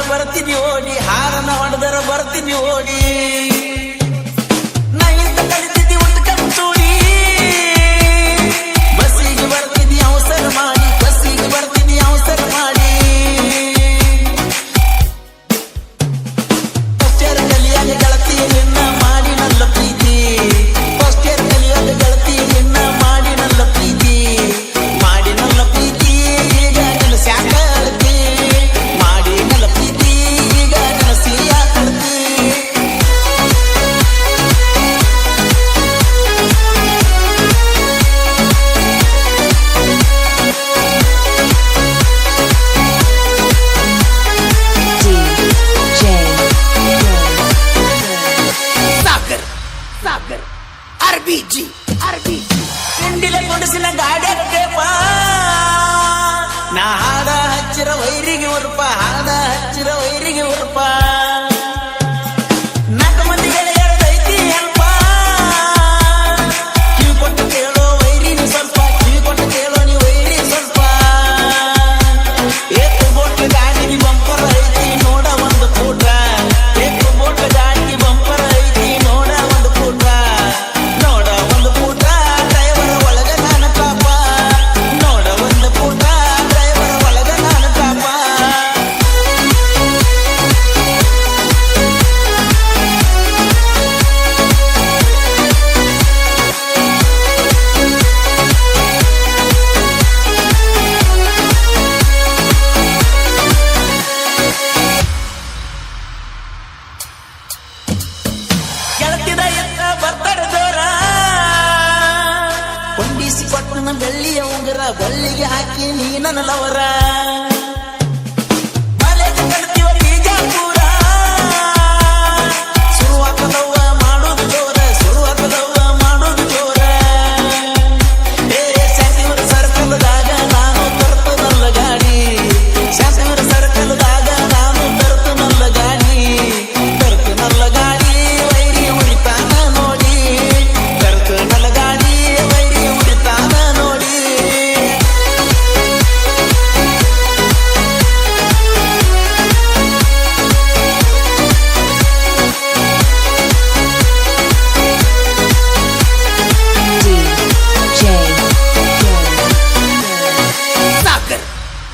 ಬರ್ತೀನಿ ಓಡಿ ಹಾರನ ಹೊಡೆದರ ಬರ್ತೀನಿ ಓಡಿ ಬಸ್ಸಿಗೆ ಬರ್ತೀನಿ ಅವಸರ ಮಾಡಿ ಬಸ್ಸಿಗೆ ಬರ್ತೀನಿ ಅವಸರ ಮಾಡಿ ಫಸ್ಟ್ ಕಲಿಯಾಗ ಗೆಳತಿ ನಿನ್ನ ಮಾಡಿ ನನ್ನ ಪ್ರೀತಿ ಫಸ್ಟ್ ಕಲಿಯಾಗ ಗೆಳತಿ ನಿನ್ನ ಮಾಡಿ ನನ್ನ ಪ್ರೀತಿ ಮಾಡಿ ನನ್ನ ಪ್ರೀತಿ ಈಗ ನನ್ನ ಸ್ಯಾಕ ಅಳತಿ ಮಾಡಿ ನನ್ನ ಪ್ರೀತಿ ಈಗ ನನ್ನ ಸಿಹಿಯ ಕಳತಿ ಸಾಗರ್ RBG ಇಂಡಿಲ ಗುಡಿಸಿನ ಗಾಡ್ಯಕ್ಕೆ ಬಾ ನಾ ಹಾಡ ಹಚ್ಚಿರ ವೈರಿಗೆ ಉರ್ಪ ಹಾಡ ಹಚ್ಚಿರ ವೈರಿಗೆ ಉರ್ಪ ನಾಲ್ಕು ಮಂದಿ ಗೆಳೆಯರದೈತಿ ಅಲ್ಪ ಕಿವಿ ಕೊಟ್ಟು ಕೇಳೋ ವೈರಿನಿ ಸ್ವಲ್ಪ ಕಿವಿ ಕೊಟ್ಟು ಕೇಳೋ ನೀ ವೈರಿ ಸ್ವಲ್ಪ ಏತು ಬೋಟ್ಲ ಗಾಡಿಗೆ ಬಂಪರ್ ಐತಿ ನೋಡ ಒಂದು ಫೋಟ ಏತು ಬೋಟ್ಲ ಗಾಡಿಗೆ ಬಂಪರ್ ಐತಿ ನೋಡ ಒಂದು ಫೋಟ ನೋಡ ಒಂದು ಫೋಟ ಡ್ರೈವರ್ ಒಳಗ ನಾನು ಪಾಪ ನೋಡ ಒಂದು ಫೋಟ ಡ್ರೈವರ್ ಒಳಗ ನಾನು ಪಾಪ ಗೆಳತಿದ ಎತ್ತ ಬರ್ತಾರ ಜೋರ ಕೊಂಡಿಸಿ ಕೊಟ್ಟನ ಬೆಳ್ಳಿಯ ಉಂಗುರ ಬಳ್ಳಿಗೆ ಹಾಕಿ ನೀ ನನ್ನ ಲವರ ಕಾಲೇಜ್ ಕಲ್ತಿವ ಬಿಜಾಪುರ ಶುರುವಾಕದವ್ವ ಮಾಡೋದು ಜೋರ ಶುರುವಾಕದವ್ವ ಮಾಡೋದು ಜೋರ ಶಾಂತಿವರ ಸರ್ಕಲ್ದಾಗ ನಾನು ತರ್ತು ನನ್ನ ಗಾಡಿ ಶಾಂತಿವರ ಸರ್ಕಲ್ದಾಗ ನಾನು ತರ್ತು ನನ್ನ ಗಾಡಿ ತರ್ತು ನನ್ನ ಗಾಡಿ ವೈರಿ ಉಳಿತಾನ ನೋಡಿ ತರ್ತು ನನ್ನ ಗಾಡಿ ವೈರಿ ಉಳಿತಾನ ನೋಡಿ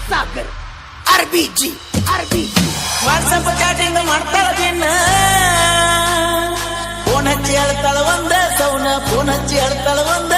ಸಾಗರ್ RBG ವಾಟ್ಸಪ್ ಚಾಟಿಂಗ್ ಮಾಡ್ತಾಳ ದಿನ ಫೋನ್ ಹಚ್ಚಿ ಹೇಳ್ತಾಳ ಒಂದ ಸೌನ ಫೋನ್ ಹಚ್ಚಿ ಹೇಳ್ತಾಳ ಒಂದ